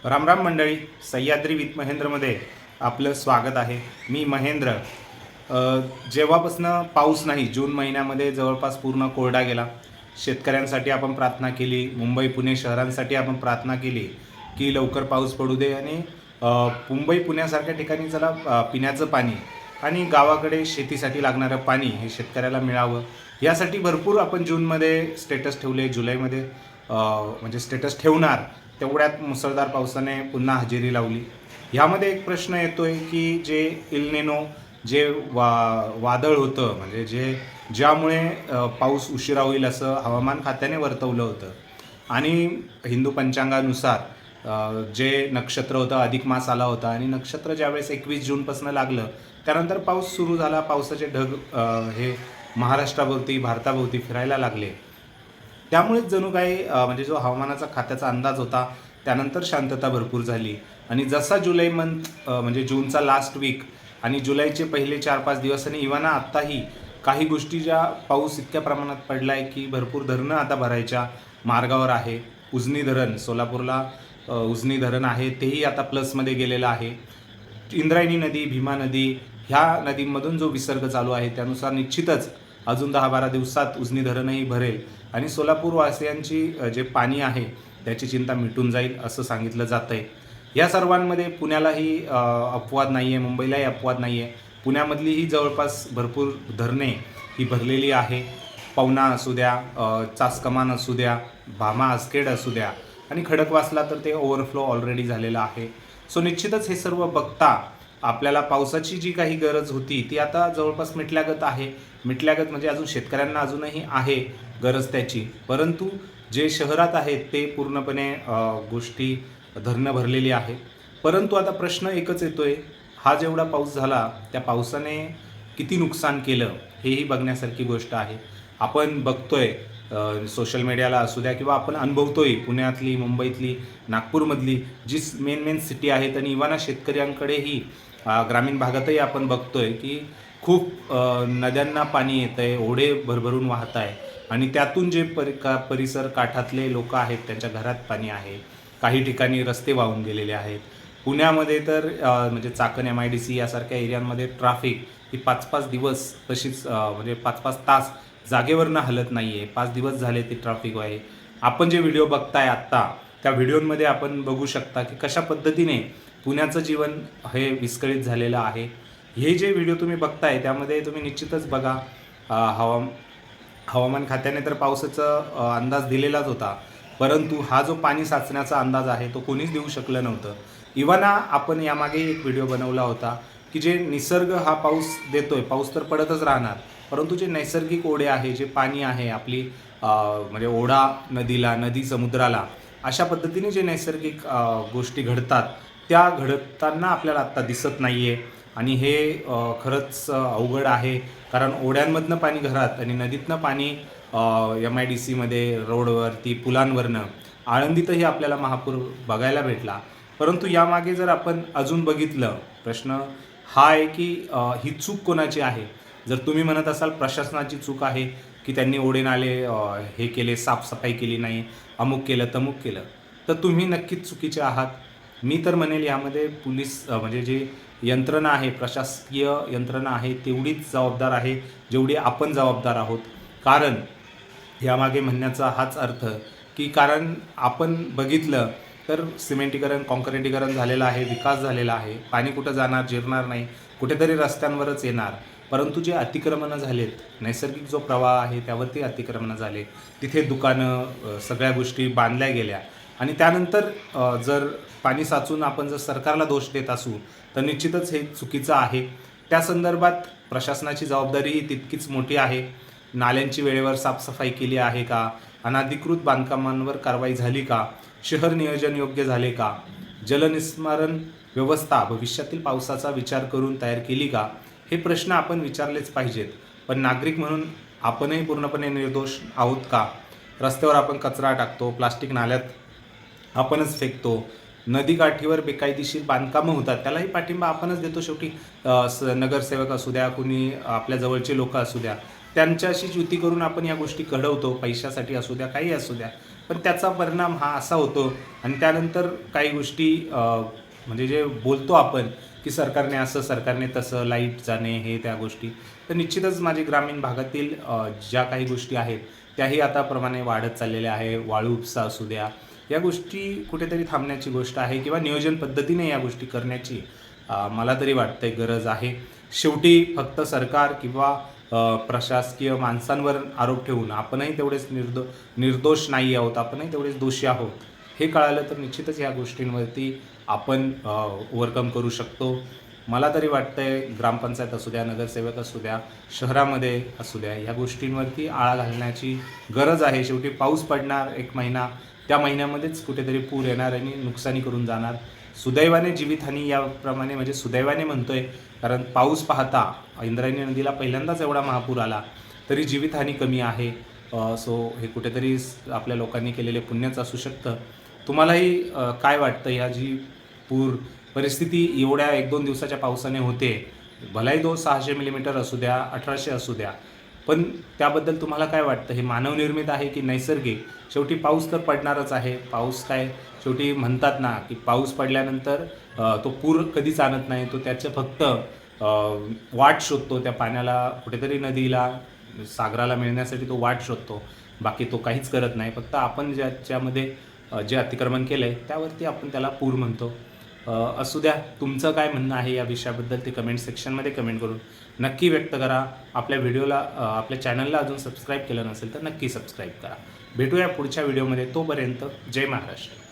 राम राम मंडळी, सह्याद्री विथ महेंद्रमध्ये आपलं स्वागत आहे. मी महेंद्र. जेव्हापासनं पाऊस नाही, जून महिन्यामध्ये जवळपास पूर्ण कोरडा गेला. शेतकऱ्यांसाठी आपण प्रार्थना केली, मुंबई पुणे शहरांसाठी आपण प्रार्थना केली की लवकर पाऊस पडू दे आणि मुंबई पुण्यासारख्या ठिकाणी चला पिण्याचं पाणी आणि गावाकडे शेतीसाठी लागणारं पाणी हे शेतकऱ्याला मिळावं, यासाठी भरपूर आपण जूनमध्ये स्टेटस ठेवले. जुलैमध्ये म्हणजे स्टेटस ठेवणार, तेवढ्यात मुसळधार पावसाने पुन्हा हजेरी लावली. ह्यामध्ये एक प्रश्न येतोय की जे इल्नेनो जे वादळ होतं, म्हणजे ज्यामुळे पाऊस उशिरा होईल असं हवामान खात्याने वर्तवलं होतं आणि हिंदू पंचांगानुसार जे नक्षत्र होतं, अधिक मास आला होता आणि नक्षत्र ज्यावेळेस 21 जूनपासून लागलं त्यानंतर पाऊस सुरू झाला. पावसाचे ढग हे महाराष्ट्राभोवती भारताभोवती फिरायला लागले. त्यामुळेच जणू काही म्हणजे जो हवामानाचा खात्याचा अंदाज होता त्यानंतर शांतता भरपूर झाली आणि जसा जुलै मंथ म्हणजे जूनचा लास्ट वीक आणि जुलैचे पहिले 4-5 दिवस आणि इव्हन आत्ताही काही गोष्टी ज्या पाऊस इतक्या प्रमाणात पडला आहे की भरपूर धरणं आता भरायच्या मार्गावर आहे. उजनी धरण सोलापूरला उजनी धरण आहे तेही आता प्लसमध्ये गेलेलं आहे. इंद्रायणी नदी, भीमा नदी ह्या नदींमधून जो विसर्ग चालू आहे त्यानुसार निश्चितच अजून 10-12 दिवसात उजनी धरणही भरेल आणि सोलापूरवासियांची जे पाणी आहे त्याची चिंता मिटून जाईल असं सांगितलं जातं आहे. या सर्वांमध्ये पुण्यालाही अपवाद नाही आहे, मुंबईलाही अपवाद नाही आहे. पुण्यामधलीही जवळपास भरपूर धरणे ही भरलेली आहे. पवना असू द्या, चासकमान असू द्या, भामा आसखेड असू द्या आणि खडकवासला तर ते ओव्हरफ्लो ऑलरेडी झालेलं आहे. सो निश्चितच हे सर्व बघता आपल्याला पावसाची जी काही गरज होती ती आता जवळपास मिटल्यागत आहे. मिटल्यागत म्हणजे अजून शेतकऱ्यांना अजूनही आहे गरज त्याची, परंतु जे शहरात आहेत ते पूर्णपणे गोष्टी धरणं भरलेली आहे. परंतु आता प्रश्न एकच येतोय, हा जेवढा पाऊस झाला त्या पावसाने किती नुकसान केलं हेही बघण्यासारखी गोष्ट आहे. आपण बघतोय सोशल मीडियाला असू द्या किंवा आपण अनुभवतोय पुण्यातली, मुंबईतली, नागपूरमधली जी मेन सिटी आहेत आणि इव्हन शेतकऱ्यांकडेही ग्रामीण भागातही आपण बघतोय की खूप नद्यांना पाणी येतं आहे, ओढे भरभरून वाहत आहे आणि त्यातून जे परिसर काठातले लोक आहेत त्यांच्या घरात पाणी आहे. काही ठिकाणी रस्ते वाहून गेलेले आहेत. पुण्यामध्ये तर म्हणजे चाकण MIDC यासारख्या एरियांमध्ये ट्रॅफिक ही 5-5 दिवस तशीच म्हणजे 5-5 तास जागेवरनं हलत नाही आहे. 5 दिवस झाले ती ट्रॅफिक आहे. आपण जे व्हिडिओ बघताय आत्ता त्या व्हिडिओमध्ये आपण बघू शकता की कशा पद्धतीने पुण्याचं जीवन हे विस्कळीत झालेलं आहे. हे जे व्हिडिओ तुम्ही बघताय त्यामध्ये तुम्ही निश्चितच बघा, हवामान खात्याने तर पावसाचा अंदाज दिलेलाच होता, परंतु हा जो पाणी साचण्याचा अंदाज आहे तो कोणीच देऊ शकलं नव्हतं. इव्हन आपण यामागे एक व्हिडिओ बनवला होता की जे निसर्ग हा पाऊस देतोय, पाऊस तर पडतच राहणार, परंतु जे नैसर्गिक ओढे आहे, जे पाणी आहे आपली म्हणजे ओढा नदीला, नदी समुद्राला, अशा पद्धतीने जे नैसर्गिक गोष्टी घडतात त्या घडताना आपल्याला आत्ता दिसत नाही आहे आणि हे खरंच अवघड आहे. कारण ओढ्यांमधनं पाणी घरात आणि नदीतनं पाणी MIDCमध्ये, रोडवरती, पुलांवरनं, आळंदीतही आपल्याला महापूर बघायला भेटला. परंतु यामागे जर आपण अजून बघितलं, प्रश्न हा आहे की ही चूक कोणाची आहे. जर तुम्ही म्हणत असाल प्रशासनाची चूक आहे की त्यांनी ओढे नाले हे केले, साफसफाई केली नाही, अमुक केलं तमुक केलं, तर तुम्ही नक्कीच चुकीचे आहात. मी तर म्हणेल यामध्ये पोलीस म्हणजे जे यंत्रणा आहे, प्रशासकीय यंत्रणा आहे तेवढीच जबाबदार आहे जेवढी आपण जबाबदार आहोत. कारण यामागे म्हणण्याचा हाच अर्थ की कारण आपण बघितलं तर सिमेंटीकरण, कॉन्क्रिटीकरण झालेलं आहे, विकास झालेला आहे, पाणी कुठं जाणार, जिरणार नाही, कुठेतरी रस्त्यांवरच येणार. परंतु जे अतिक्रमणं झालेत, नैसर्गिक जो प्रवाह आहे त्यावरती अतिक्रमणं झाले, तिथे दुकानं सगळ्या गोष्टी बांधल्या गेल्या आणि त्यानंतर जर पाणी साचून आपण जर सरकारला दोष देत असू तर निश्चितच हे चुकीचं आहे. त्या संदर्भात प्रशासनाची जबाबदारीही तितकीच मोठी आहे. नाल्यांची वेळेवर साफसफाई केली आहे का? अनधिकृत बांधकामांवर कारवाई झाली का? शहर नियोजन योग्य झाले का? जलनिस्मारण व्यवस्था भविष्यातील पावसाचा विचार करून तयार केली का? हे प्रश्न आपण विचारलेच पाहिजेत. पण नागरिक म्हणून आपणही पूर्णपणे निर्दोष आहोत का? रस्त्यावर आपण कचरा टाकतो, प्लास्टिक नाल्यात आपणच फेकतो, नदीकाठीवर बेकायदेशीर बांधकामं होतात त्यालाही पाठिंबा आपणच देतो. शेवटी नगरसेवक असू द्या, कुणी आपल्या जवळचे लोक असू द्या, त्यांच्याशी युती करून आपण या गोष्टी घडवतो, पैशासाठी असू द्या, काही असू द्या. पण त्याचा परिणाम हा असा होतो आणि त्यानंतर काही गोष्टी म्हणजे जे बोलतो आपण की सरकारने असं सरकारने तसं लाईट जाणे हे त्या गोष्टी, तर निश्चितच माझी ग्रामीण भागातील ज्या काही गोष्टी आहेत त्याही आता प्रमाणे वाढत चाललेल्या आहे. वाळू उपसा असू द्या, या गोष्टी कुठेतरी थांबण्याची गोष्ट आहे किंवा नियोजन पद्धतीने या गोष्टी करण्याची मला तरी वाटतंय गरज आहे. शेवटी फक्त सरकार किंवा प्रशासकीय माणसांवर आरोप ठेवून आपणही तेवढेच निर्दोष नाही आहोत, आपणही तेवढेच दोषी आहोत हे कळालं तर निश्चितच ह्या गोष्टींवरती आपण ओव्हरकम करू शकतो. मला तरी वाटतंय ग्रामपंचायत असू द्या, नगरसेवक असू द्या, शहरामध्ये असू द्या, ह्या गोष्टींवरती आळा घालण्याची गरज आहे. शेवटी पाऊस पडणार 1 महिना, त्या महिन्यामध्येच कुठेतरी पूर येणार आणि नुकसानी करून जाणार. सुदैवाने जीवितहानी याप्रमाणे, म्हणजे सुदैवाने म्हणतोय कारण पाऊस पाहता इंद्रायणी नदीला पहिल्यांदाच एवढा महापूर आला तरी जीवितहानी कमी आहे. सो हे कुठेतरी आपल्या लोकांनी केलेले पुण्यच असू शकतं. तुम्हालाही काय वाटतं, ह्या जी पूर परिस्थिती एवढ्या 1-2 दिवसाच्या पावसाने होते, भलाही तो 600 मिलीमीटर असू द्या, 1800 असू द्या, पण त्याबद्दल तुम्हाला काय वाटतं? हे मानवनिर्मित आहे की नैसर्गिक? शेवटी पाऊस तर पडणारच आहे. पाऊस काय, शेवटी म्हणतात ना की पाऊस पडल्यानंतर तो पूर कधीच आणत नाही, तो त्याचं फक्त वाट शोधतो, त्या पाण्याला कुठेतरी नदीला, सागराला मिळण्यासाठी तो वाट शोधतो. बाकी तो काहीच करत नाही. फक्त आपण ज्याच्यामध्ये जे अतिक्रमण केलं आहे त्यावरती आपण त्याला पूर म्हणतो. असू द्या, तुमचं काय म्हणणं आहे या विषयाबद्दल ते कमेंट सेक्शनमध्ये कमेंट करून नक्की व्यक्त करा. आपल्या व्हिडिओला आपल्या चॅनलला अजून सबस्क्राईब केलं नसेल तर नक्की सबस्क्राईब करा. भेटूया पुढच्या व्हिडिओमध्ये. तोपर्यंत जय महाराष्ट्र.